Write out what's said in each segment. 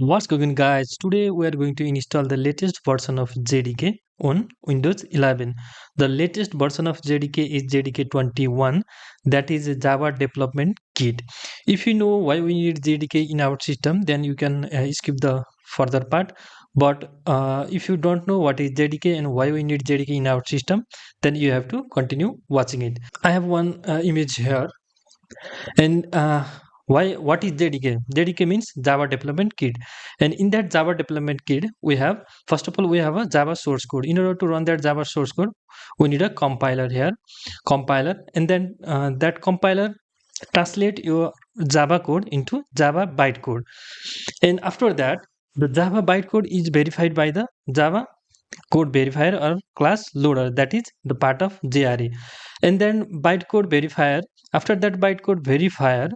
What's going guys? Today we are going to install the latest version of JDK on Windows 11. The latest version of JDK is JDK 21, that is a Java development kit. If you know why we need JDK in our system, then you can skip the further part. But if you don't know what is JDK and why we need JDK in our system, then you have to continue watching it. I have one image here and why what is JDK? JDK means Java Development Kit, and in that Java Development Kit, we have first of all we have a Java source code. In order to run that Java source code, we need a compiler here, compiler, and then that compiler translate your Java code into Java bytecode, and after that, the Java bytecode is verified by the Java code verifier or class loader, that is the part of JRE, and then bytecode verifier. After that bytecode verifier,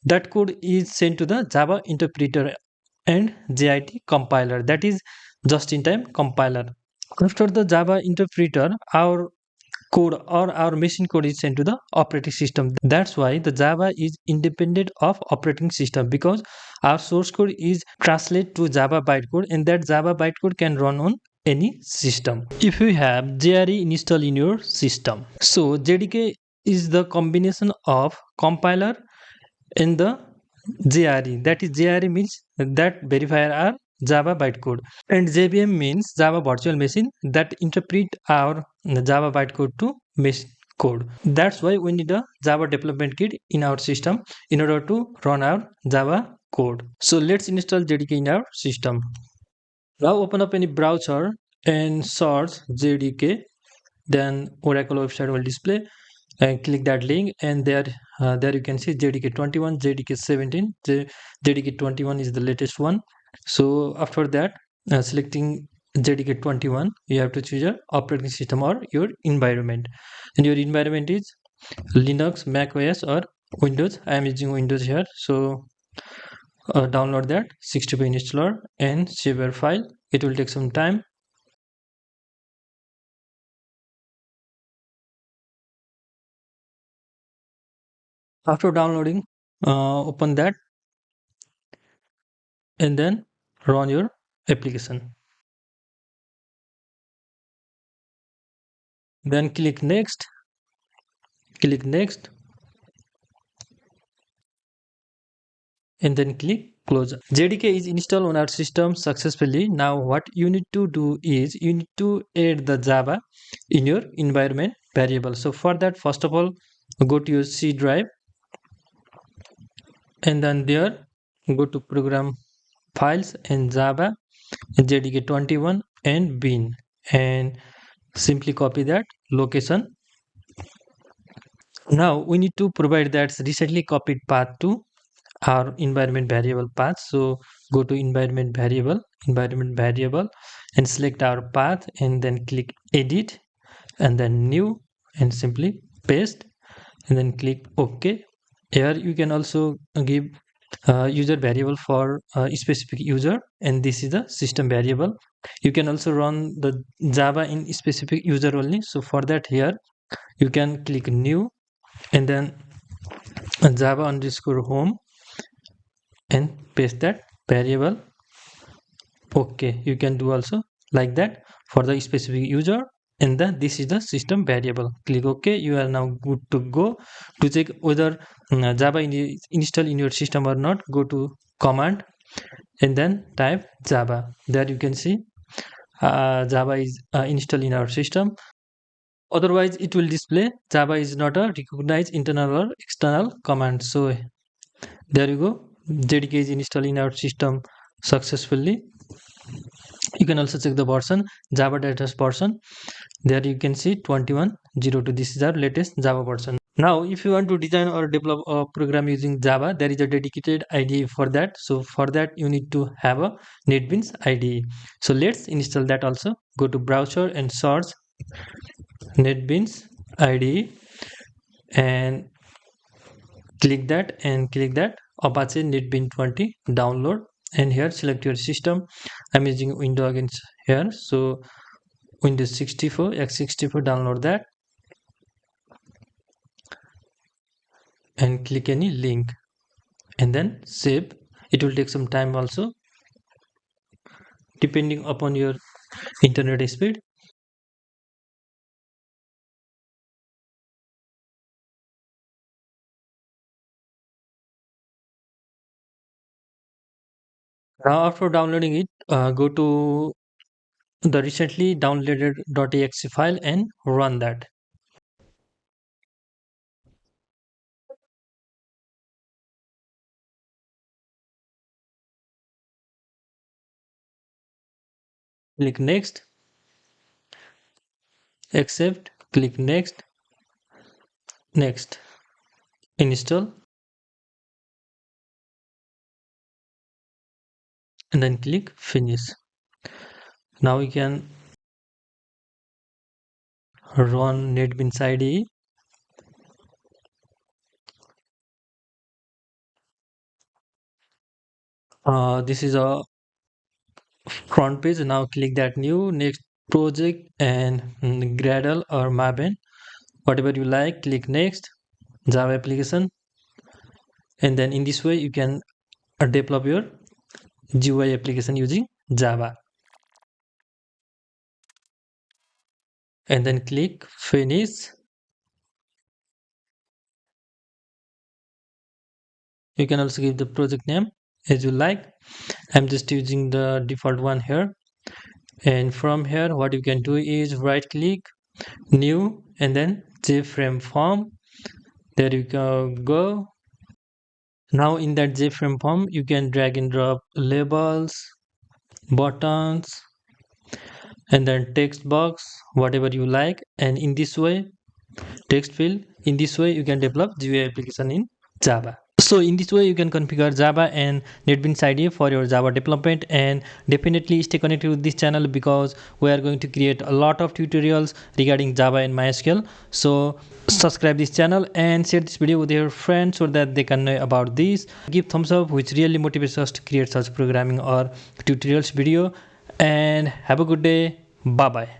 that code is sent to the Java interpreter and JIT compiler, that is just-in-time compiler. After the Java interpreter, our code or our machine code is sent to the operating system. That's why the Java is independent of operating system, because our source code is translated to Java bytecode, and that Java bytecode can run on any system if you have JRE installed in your system. So JDK is the combination of compiler in the JRE, that is JRE means that verifier are Java bytecode, and JVM means Java virtual machine that interpret our Java bytecode to mesh code. That's why we need a Java development kit in our system in order to run our Java code. So let's install JDK in our system. Now open up any browser and search JDK, then Oracle website will display, and click that link, and there you can see JDK 21, JDK 17. JDK 21 is the latest one. So after that, selecting JDK 21, you have to choose your operating system or your environment, and your environment is Linux, Mac OS or Windows. I am using Windows here, so download that 64 installer and save your file. It will take some time. After downloading, open that and then run your application. Then click next, and then click close. JDK is installed on our system successfully. Now what you need to do is you need to add the Java in your environment variable. So for that, first of all, go to your C drive, and then there go to program files and Java JDK 21 and bin, and simply copy that location. Now we need to provide that recently copied path to our environment variable path. So go to environment variable, and select our path, and then click edit, and then new, and simply paste, and then click OK. Here you can also give user variable for a specific user, and this is the system variable. You can also run the Java in specific user only. So for that, here you can click new, and then Java underscore home, and paste that variable. Okay, you can do also like that for the specific user, and then this is the system variable. Click OK. You are now good to go. To check whether Java is installed in your system or not, go to command and then type Java. There you can see Java is installed in our system. Otherwise it will display Java is not a recognized internal or external command. So there you go, JDK is installed in our system successfully. You can also check the version, Java database version. There you can see 2102. This is our latest Java version. Now if you want to design or develop a program using Java, there is a dedicated IDE for that. So for that you need to have a netbeans IDE. So let's install that also. Go to browser and search netbeans IDE, and click that, and click that Apache NetBeans 20 download, and here select your system. I'm using Windows again here, so Windows 64 x64, download that and click any link, and then save. It will take some time also. depending upon your internet speed. Now after downloading it, go to the recently downloaded .exe file and run that. Click next, accept, click next, next, install, and then click finish. Now we can run netbeans IDE. This is a front page. Now click that new next project and Gradle or Maven, whatever you like. Click next, Java application, and then in this way you can develop your GUI application using Java, and then click finish. You can also give the project name as you like. I'm just using the default one here. And from here, what you can do is right click, new, and then JFrame form. There you can go. Now in that JFrame form, you can drag and drop labels, buttons, and then text box, whatever you like. And in this way, text field, in this way, you can develop GUI application in Java. So in this way you can configure Java and NetBeans IDE for your Java development, and definitely stay connected with this channel because we are going to create a lot of tutorials regarding Java and MySQL. So subscribe this channel and share this video with your friends so that they can know about this. Give thumbs up, which really motivates us to create such programming or tutorials video. And have a good day. Bye bye.